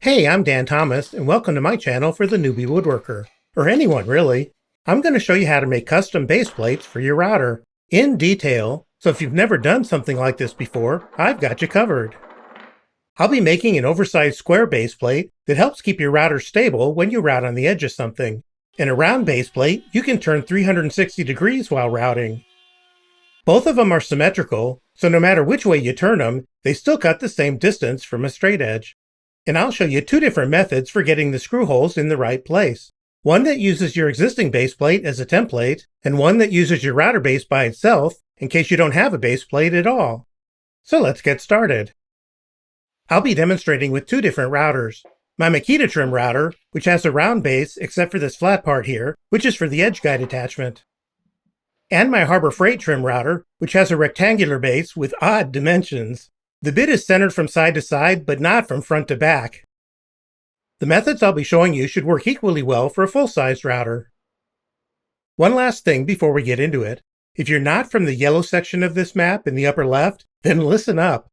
Hey, I'm Dan Thomas, and welcome to my channel for the Newbie Woodworker. Or anyone, really. I'm going to show you how to make custom base plates for your router, in detail, so if you've never done something like this before, I've got you covered. I'll be making an oversized square base plate that helps keep your router stable when you route on the edge of something. In a round base plate, you can turn 360 degrees while routing. Both of them are symmetrical, so no matter which way you turn them, they still cut the same distance from a straight edge. And I'll show you two different methods for getting the screw holes in the right place. One that uses your existing base plate as a template, and one that uses your router base by itself in case you don't have a base plate at all. So let's get started. I'll be demonstrating with two different routers. My Makita trim router, which has a round base except for this flat part here, which is for the edge guide attachment. And my Harbor Freight trim router, which has a rectangular base with odd dimensions. The bit is centered from side to side, but not from front to back. The methods I'll be showing you should work equally well for a full-size router. One last thing before we get into it. If you're not from the yellow section of this map in the upper left, then listen up.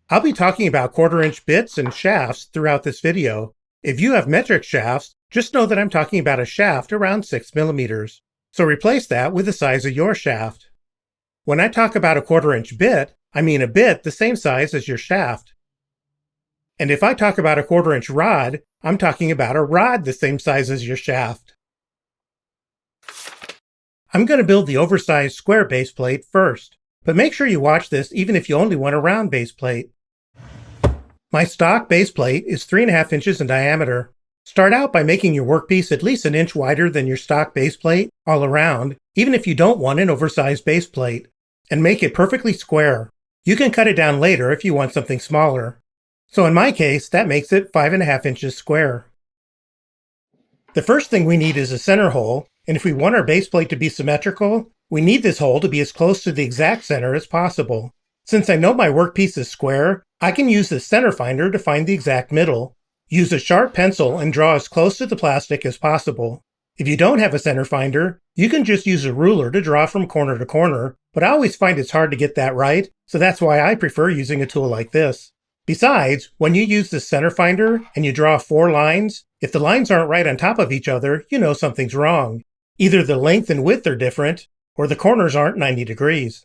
I'll be talking about 1/4-inch bits and shafts throughout this video. If you have metric shafts, just know that I'm talking about a shaft around 6 millimeters. So replace that with the size of your shaft. When I talk about a 1/4-inch bit, I mean a bit the same size as your shaft. And if I talk about a 1/4-inch rod, I'm talking about a rod the same size as your shaft. I'm going to build the oversized square base plate first, but make sure you watch this even if you only want a round base plate. My stock base plate is 3.5 inches in diameter. Start out by making your workpiece at least an inch wider than your stock base plate all around, even if you don't want an oversized base plate, and make it perfectly square. You can cut it down later if you want something smaller. So in my case, that makes it 5.5 inches square. The first thing we need is a center hole, and if we want our base plate to be symmetrical, we need this hole to be as close to the exact center as possible. Since I know my workpiece is square, I can use the center finder to find the exact middle. Use a sharp pencil and draw as close to the plastic as possible. If you don't have a center finder, you can just use a ruler to draw from corner to corner, but I always find it's hard to get that right, so that's why I prefer using a tool like this. Besides, when you use the center finder and you draw 4 lines, if the lines aren't right on top of each other, you know something's wrong. Either the length and width are different, or the corners aren't 90 degrees.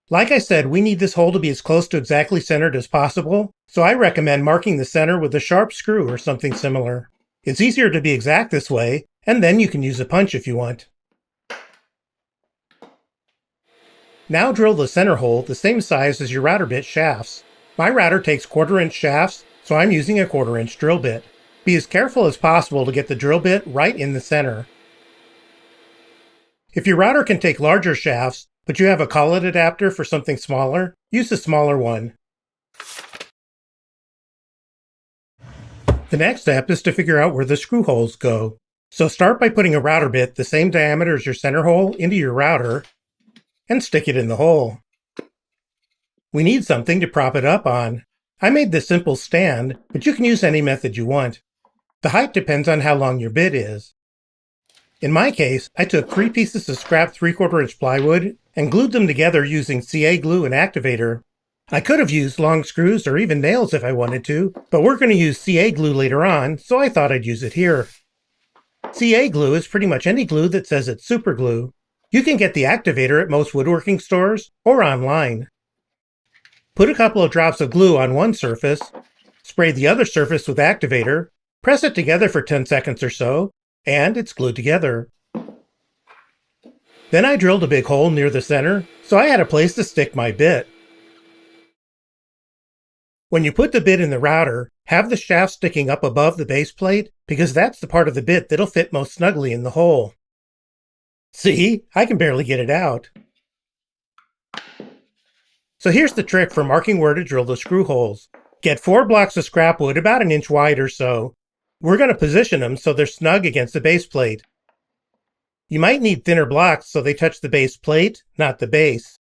Like I said, we need this hole to be as close to exactly centered as possible, so I recommend marking the center with a sharp screw or something similar. It's easier to be exact this way, and then you can use a punch if you want. Now drill the center hole the same size as your router bit shafts. My router takes 1/4-inch shafts, so I'm using a 1/4-inch drill bit. Be as careful as possible to get the drill bit right in the center. If your router can take larger shafts, but you have a collet adapter for something smaller, use a smaller one. The next step is to figure out where the screw holes go. So start by putting a router bit the same diameter as your center hole into your router and stick it in the hole. We need something to prop it up on. I made this simple stand, but you can use any method you want. The height depends on how long your bit is. In my case, I took 3 pieces of scrap 3/4-inch plywood and glued them together using CA glue and activator. I could have used long screws or even nails if I wanted to, but we're going to use CA glue later on, so I thought I'd use it here. CA glue is pretty much any glue that says it's super glue. You can get the activator at most woodworking stores or online. Put a couple of drops of glue on one surface, spray the other surface with activator, press it together for 10 seconds or so, and it's glued together. Then I drilled a big hole near the center, so I had a place to stick my bit. When you put the bit in the router, have the shaft sticking up above the base plate, because that's the part of the bit that'll fit most snugly in the hole. See? I can barely get it out. So here's the trick for marking where to drill the screw holes. Get 4 blocks of scrap wood about an inch wide or so. We're going to position them so they're snug against the base plate. You might need thinner blocks so they touch the base plate, not the base.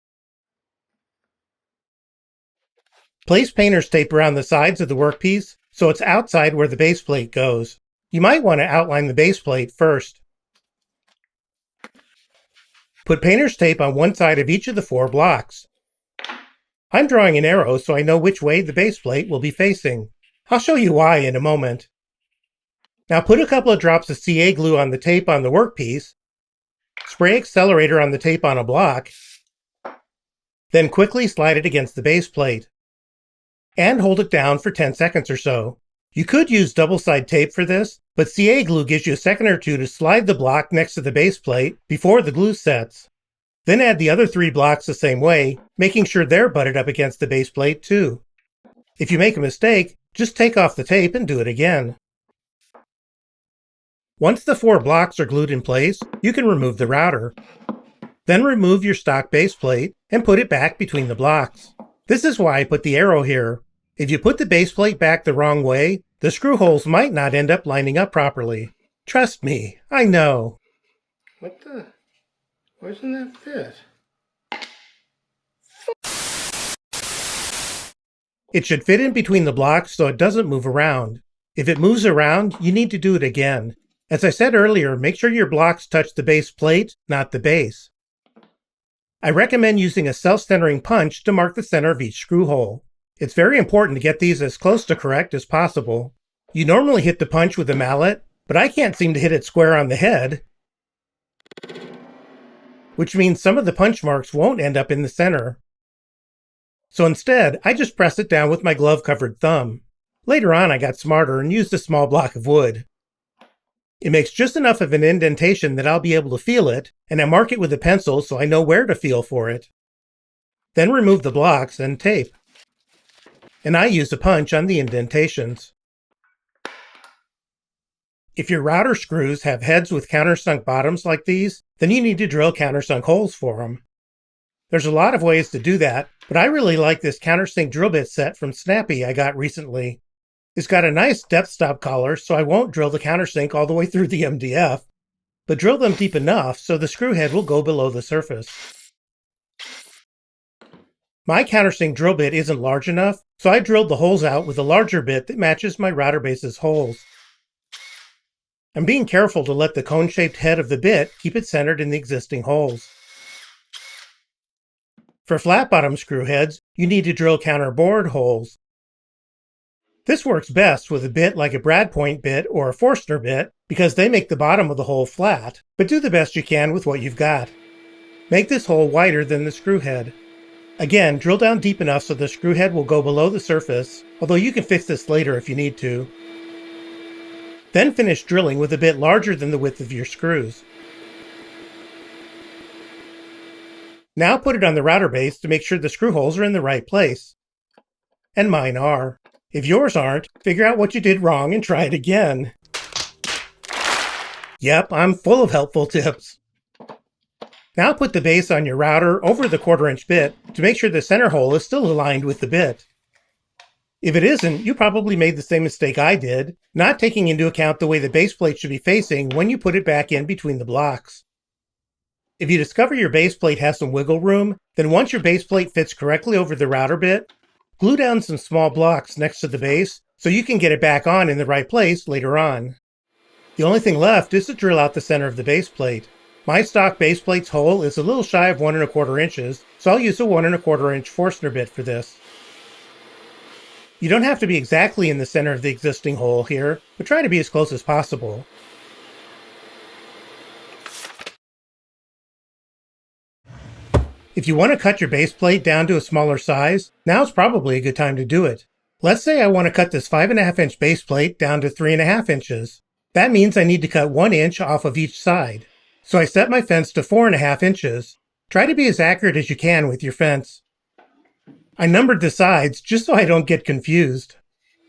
Place painter's tape around the sides of the workpiece so it's outside where the base plate goes. You might want to outline the base plate first. Put painter's tape on one side of each of the 4 blocks. I'm drawing an arrow so I know which way the base plate will be facing. I'll show you why in a moment. Now put a couple of drops of CA glue on the tape on the workpiece, spray accelerator on the tape on a block, then quickly slide it against the base plate, and hold it down for 10 seconds or so. You could use double-side tape for this, but CA glue gives you a second or two to slide the block next to the base plate before the glue sets. Then add the other 3 blocks the same way, making sure they're butted up against the base plate too. If you make a mistake, just take off the tape and do it again. Once the 4 blocks are glued in place, you can remove the router. Then remove your stock base plate and put it back between the blocks. This is why I put the arrow here. If you put the base plate back the wrong way, the screw holes might not end up lining up properly. Trust me, I know. What the? Why doesn't that fit? It should fit in between the blocks so it doesn't move around. If it moves around, you need to do it again. As I said earlier, make sure your blocks touch the base plate, not the base. I recommend using a self-centering punch to mark the center of each screw hole. It's very important to get these as close to correct as possible. You normally hit the punch with a mallet, but I can't seem to hit it square on the head, which means some of the punch marks won't end up in the center. So instead, I just press it down with my glove-covered thumb. Later on, I got smarter and used a small block of wood. It makes just enough of an indentation that I'll be able to feel it, and I mark it with a pencil so I know where to feel for it. Then remove the blocks and tape. And I use a punch on the indentations. If your router screws have heads with countersunk bottoms like these, then you need to drill countersunk holes for them. There's a lot of ways to do that, but I really like this countersink drill bit set from Snappy I got recently. It's got a nice depth stop collar, so I won't drill the countersink all the way through the MDF, but drill them deep enough so the screw head will go below the surface. My countersink drill bit isn't large enough, so I drilled the holes out with a larger bit that matches my router base's holes. I'm being careful to let the cone-shaped head of the bit keep it centered in the existing holes. For flat-bottom screw heads, you need to drill counterbore holes. This works best with a bit like a brad point bit or a Forstner bit because they make the bottom of the hole flat, but do the best you can with what you've got. Make this hole wider than the screw head. Again, drill down deep enough so the screw head will go below the surface, although you can fix this later if you need to. Then finish drilling with a bit larger than the width of your screws. Now put it on the router base to make sure the screw holes are in the right place. And mine are. If yours aren't, figure out what you did wrong and try it again. Yep, I'm full of helpful tips. Now put the base on your router over the 1/4-inch bit to make sure the center hole is still aligned with the bit. If it isn't, you probably made the same mistake I did, not taking into account the way the base plate should be facing when you put it back in between the blocks. If you discover your base plate has some wiggle room, then once your base plate fits correctly over the router bit, glue down some small blocks next to the base so you can get it back on in the right place later on. The only thing left is to drill out the center of the base plate. My stock base plate's hole is a little shy of 1 1/4 inches, so I'll use a 1 1/4 inch Forstner bit for this. You don't have to be exactly in the center of the existing hole here, but try to be as close as possible. If you want to cut your base plate down to a smaller size, now's probably a good time to do it. Let's say I want to cut this 5.5-inch base plate down to 3.5 inches. That means I need to cut 1 inch off of each side. So I set my fence to 4.5 inches. Try to be as accurate as you can with your fence. I numbered the sides just so I don't get confused.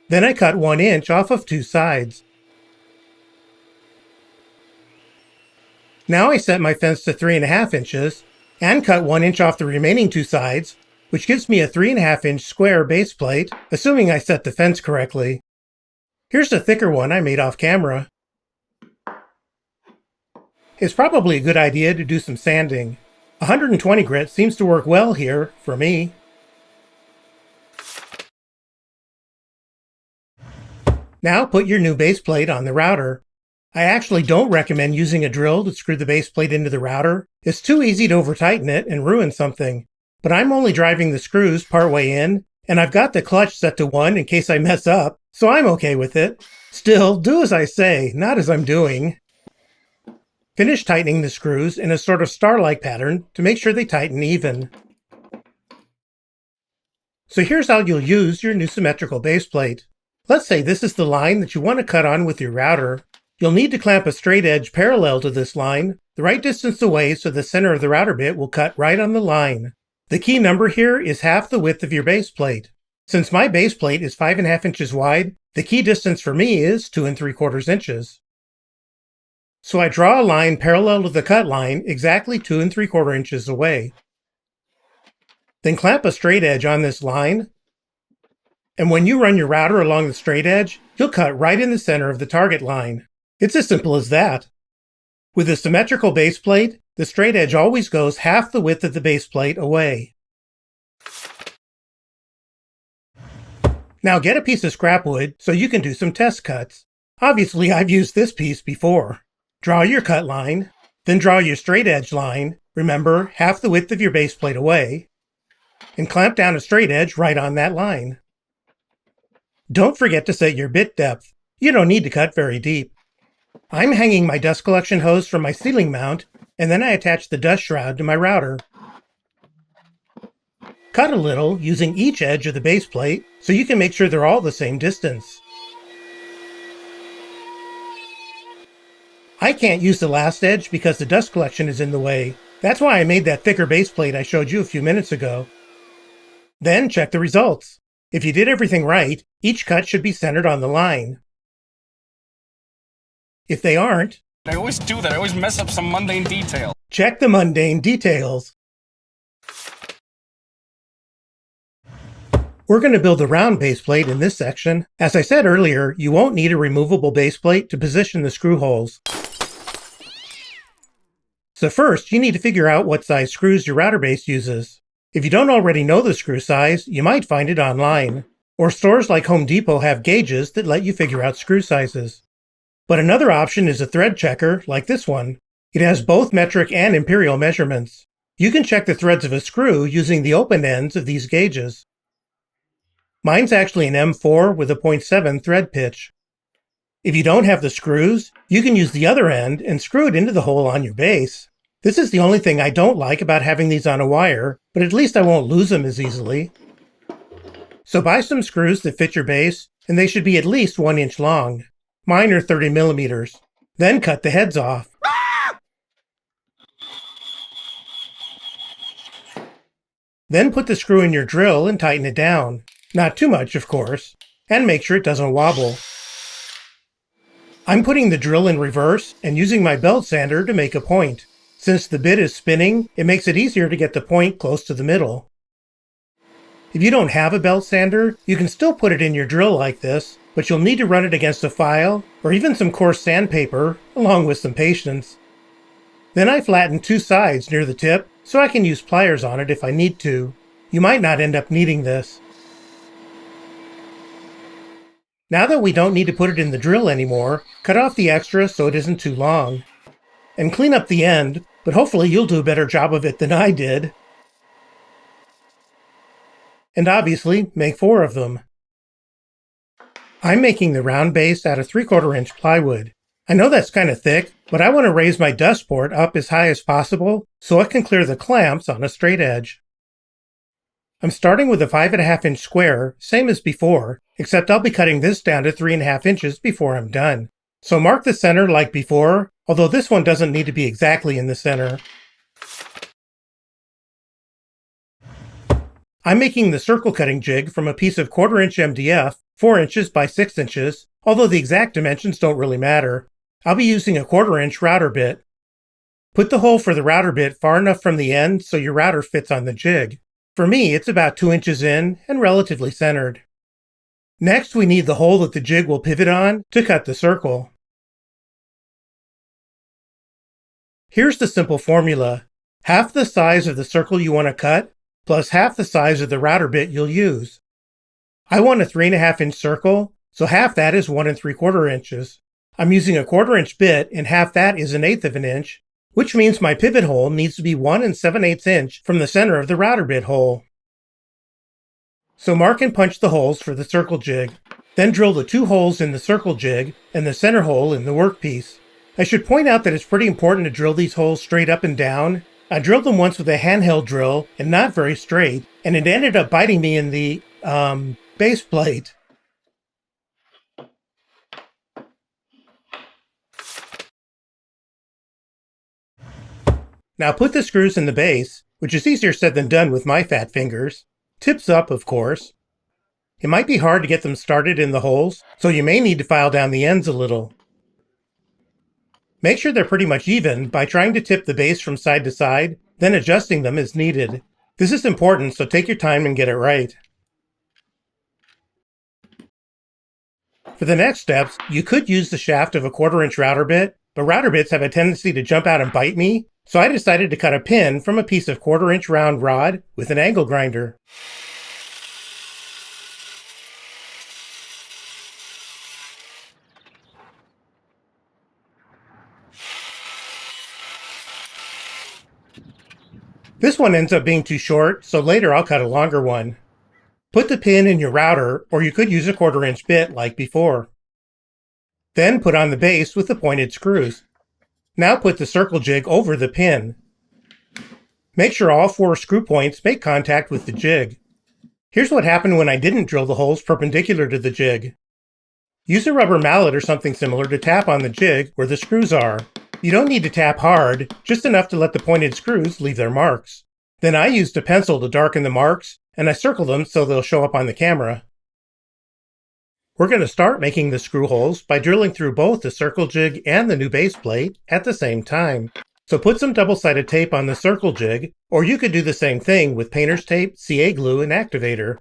Then I cut 1 inch off of 2 sides. Now I set my fence to 3.5 inches and cut 1 inch off the remaining 2 sides, which gives me a 3.5-inch square base plate, assuming I set the fence correctly. Here's a thicker one I made off camera. It's probably a good idea to do some sanding. 120 grit seems to work well here, for me. Now put your new base plate on the router. I actually don't recommend using a drill to screw the base plate into the router. It's too easy to over-tighten it and ruin something. But I'm only driving the screws partway in, and I've got the clutch set to 1 in case I mess up, so I'm okay with it. Still, do as I say, not as I'm doing. Finish tightening the screws in a sort of star-like pattern to make sure they tighten even. So here's how you'll use your new symmetrical base plate. Let's say this is the line that you want to cut on with your router. You'll need to clamp a straight edge parallel to this line, the right distance away so the center of the router bit will cut right on the line. The key number here is half the width of your base plate. Since my base plate is 5.5 inches wide, the key distance for me is 2 3/4 inches. So I draw a line parallel to the cut line exactly 2 3/4 inches away. Then clamp a straight edge on this line, and when you run your router along the straight edge, you'll cut right in the center of the target line. It's as simple as that. With a symmetrical base plate, the straight edge always goes half the width of the base plate away. Now get a piece of scrap wood so you can do some test cuts. Obviously, I've used this piece before. Draw your cut line, then draw your straight edge line, remember, half the width of your base plate away, and clamp down a straight edge right on that line. Don't forget to set your bit depth. You don't need to cut very deep. I'm hanging my dust collection hose from my ceiling mount, and then I attach the dust shroud to my router. Cut a little using each edge of the base plate so you can make sure they're all the same distance. I can't use the last edge because the dust collection is in the way. That's why I made that thicker base plate I showed you a few minutes ago. Then check the results. If you did everything right, each cut should be centered on the line. If they aren't, I always do that. I always mess up some mundane detail. check the mundane details. We're going to build a round base plate in this section. As I said earlier, you won't need a removable base plate to position the screw holes. So first, you need to figure out what size screws your router base uses. If you don't already know the screw size, you might find it online. Or stores like Home Depot have gauges that let you figure out screw sizes. But another option is a thread checker, like this one. It has both metric and imperial measurements. You can check the threads of a screw using the open ends of these gauges. Mine's actually an M4 with a 0.7 thread pitch. If you don't have the screws, you can use the other end and screw it into the hole on your base. This is the only thing I don't like about having these on a wire, but at least I won't lose them as easily. So buy some screws that fit your base, and they should be at least 1 inch long. Mine are 30 millimeters. Then cut the heads off. Then put the screw in your drill and tighten it down. Not too much, of course, and make sure it doesn't wobble. I'm putting the drill in reverse and using my belt sander to make a point. Since the bit is spinning, it makes it easier to get the point close to the middle. If you don't have a belt sander, you can still put it in your drill like this, but you'll need to run it against a file or even some coarse sandpaper, along with some patience. Then I flatten 2 sides near the tip so I can use pliers on it if I need to. You might not end up needing this. Now that we don't need to put it in the drill anymore, cut off the extra so it isn't too long. And clean up the end, but hopefully you'll do a better job of it than I did. And obviously, make 4 of them. I'm making the round base out of 3/4 inch plywood. I know that's kind of thick, but I want to raise my dust port up as high as possible so I can clear the clamps on a straight edge. I'm starting with a 5.5 inch square, same as before, except I'll be cutting this down to 3.5 inches before I'm done. So mark the center like before, although this one doesn't need to be exactly in the center. I'm making the circle cutting jig from a piece of 1/4 inch MDF, 4 inches by 6 inches, although the exact dimensions don't really matter. I'll be using a 1/4 inch router bit. Put the hole for the router bit far enough from the end so your router fits on the jig. For me, it's about 2 inches in and relatively centered. Next, we need the hole that the jig will pivot on to cut the circle. Here's the simple formula. Half the size of the circle you want to cut, plus half the size of the router bit you'll use. I want a 3.5 inch circle, so half that is 1 3/4 inches. I'm using a 1/4 inch bit, and half that is 1/8 of an inch, which means my pivot hole needs to be 1 7/8 inch from the center of the router bit hole. So mark and punch the holes for the circle jig. Then drill the 2 holes in the circle jig and the center hole in the workpiece. I should point out that it's pretty important to drill these holes straight up and down. I drilled them once with a handheld drill and not very straight, and it ended up biting me in the base plate. Now put the screws in the base, which is easier said than done with my fat fingers. Tips up, of course. It might be hard to get them started in the holes, so you may need to file down the ends a little. Make sure they're pretty much even by trying to tip the base from side to side, then adjusting them as needed. This is important, so take your time and get it right. For the next steps, you could use the shaft of a 1/4-inch router bit, but router bits have a tendency to jump out and bite me, so I decided to cut a pin from a piece of 1/4-inch round rod with an angle grinder. This one ends up being too short, so later I'll cut a longer one. Put the pin in your router, or you could use a 1/4-inch bit like before. Then put on the base with the pointed screws. Now put the circle jig over the pin. Make sure all 4 screw points make contact with the jig. Here's what happened when I didn't drill the holes perpendicular to the jig. Use a rubber mallet or something similar to tap on the jig where the screws are. You don't need to tap hard, just enough to let the pointed screws leave their marks. Then I used a pencil to darken the marks, and I circled them so they'll show up on the camera. We're going to start making the screw holes by drilling through both the circle jig and the new base plate at the same time. So put some double-sided tape on the circle jig, or you could do the same thing with painter's tape, CA glue, and activator.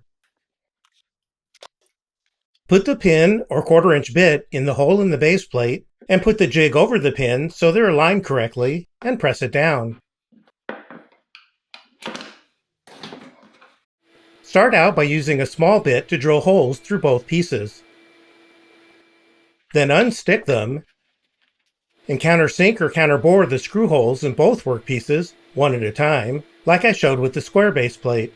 Put the pin or 1/4-inch bit in the hole in the base plate, and put the jig over the pin so they're aligned correctly, and press it down. Start out by using a small bit to drill holes through both pieces. Then unstick them, and countersink or counterbore the screw holes in both workpieces, one at a time, like I showed with the square base plate.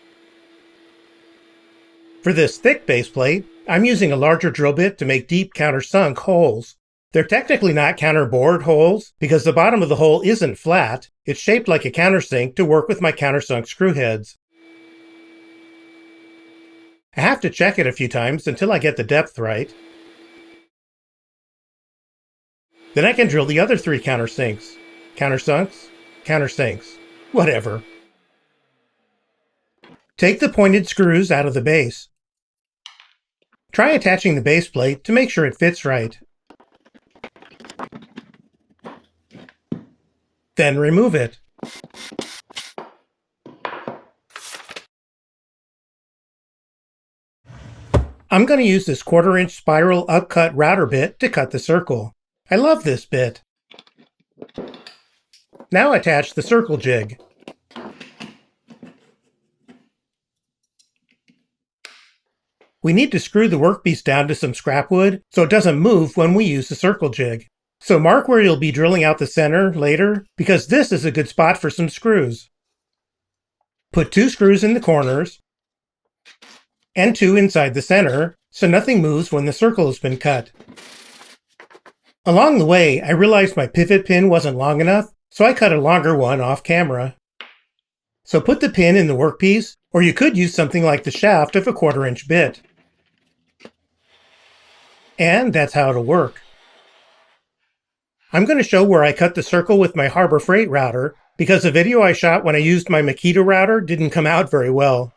For this thick base plate, I'm using a larger drill bit to make deep countersunk holes. They're technically not counterbored holes because the bottom of the hole isn't flat. It's shaped like a countersink to work with my countersunk screw heads. I have to check it a few times until I get the depth right. Then I can drill the other 3 countersinks. Countersunks? Countersinks. Whatever. Take the pointed screws out of the base. Try attaching the base plate to make sure it fits right. Then remove it. I'm going to use this 1/4-inch spiral upcut router bit to cut the circle. I love this bit. Now attach the circle jig. We need to screw the workpiece down to some scrap wood so it doesn't move when we use the circle jig. So mark where you'll be drilling out the center later, because this is a good spot for some screws. Put 2 screws in the corners and 2 inside the center, so nothing moves when the circle has been cut. Along the way, I realized my pivot pin wasn't long enough, so I cut a longer one off camera. So put the pin in the workpiece, or you could use something like the shaft of a 1/4-inch bit. And that's how it'll work. I'm going to show where I cut the circle with my Harbor Freight router, because the video I shot when I used my Makita router didn't come out very well.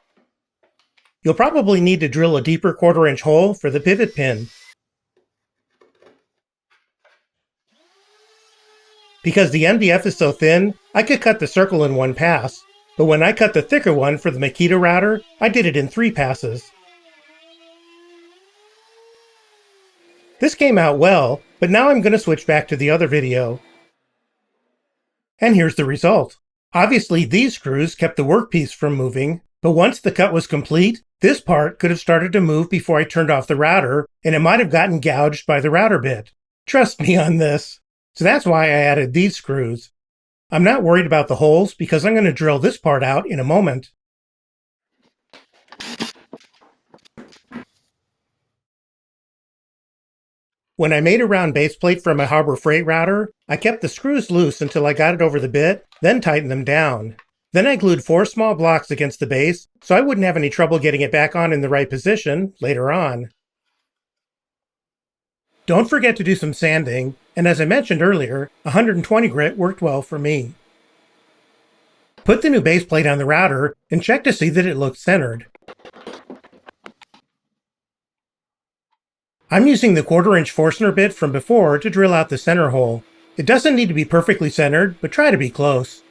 You'll probably need to drill a deeper 1/4-inch hole for the pivot pin. Because the MDF is so thin, I could cut the circle in 1 pass, but when I cut the thicker one for the Makita router, I did it in 3 passes. This came out well, but now I'm going to switch back to the other video. And here's the result. Obviously, these screws kept the workpiece from moving, but once the cut was complete, this part could have started to move before I turned off the router, and it might have gotten gouged by the router bit. Trust me on this. So that's why I added these screws. I'm not worried about the holes because I'm going to drill this part out in a moment. When I made a round base plate for my Harbor Freight router, I kept the screws loose until I got it over the bit, then tightened them down. Then I glued 4 small blocks against the base so I wouldn't have any trouble getting it back on in the right position later on. Don't forget to do some sanding, and as I mentioned earlier, 120 grit worked well for me. Put the new base plate on the router and check to see that it looks centered. I'm using the 1/4-inch Forstner bit from before to drill out the center hole. It doesn't need to be perfectly centered, but try to be close.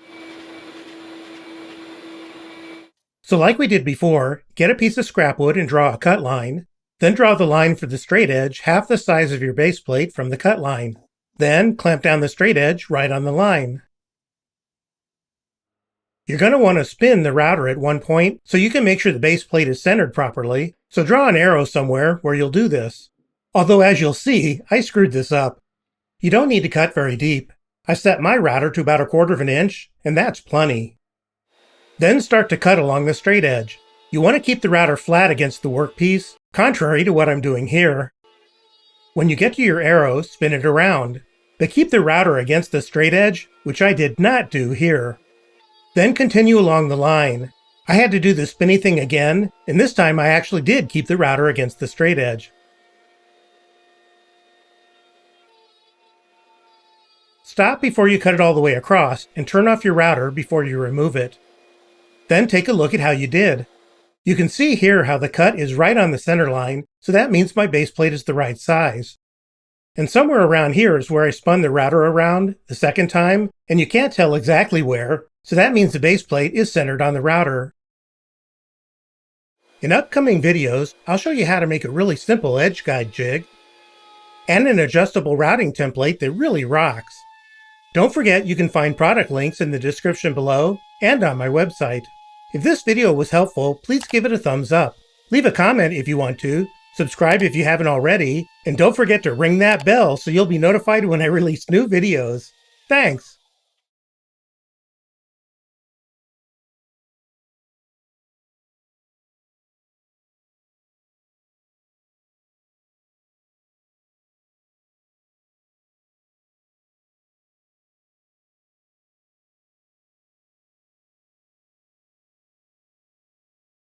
So like we did before, get a piece of scrap wood and draw a cut line. Then draw the line for the straight edge half the size of your base plate from the cut line. Then clamp down the straight edge right on the line. You're going to want to spin the router at one point so you can make sure the base plate is centered properly, so draw an arrow somewhere where you'll do this. Although as you'll see, I screwed this up. You don't need to cut very deep. I set my router to about 1/4 inch, and that's plenty. Then start to cut along the straight edge. You want to keep the router flat against the workpiece, contrary to what I'm doing here. When you get to your arrow, spin it around, but keep the router against the straight edge, which I did not do here. Then continue along the line. I had to do the spinny thing again, and this time I actually did keep the router against the straight edge. Stop before you cut it all the way across, and turn off your router before you remove it. Then take a look at how you did. You can see here how the cut is right on the center line, so that means my base plate is the right size. And somewhere around here is where I spun the router around the second time, and you can't tell exactly where, so that means the base plate is centered on the router. In upcoming videos, I'll show you how to make a really simple edge guide jig, and an adjustable routing template that really rocks. Don't forget you can find product links in the description below and on my website. If this video was helpful, please give it a thumbs up. Leave a comment if you want to, subscribe if you haven't already, and don't forget to ring that bell so you'll be notified when I release new videos. Thanks!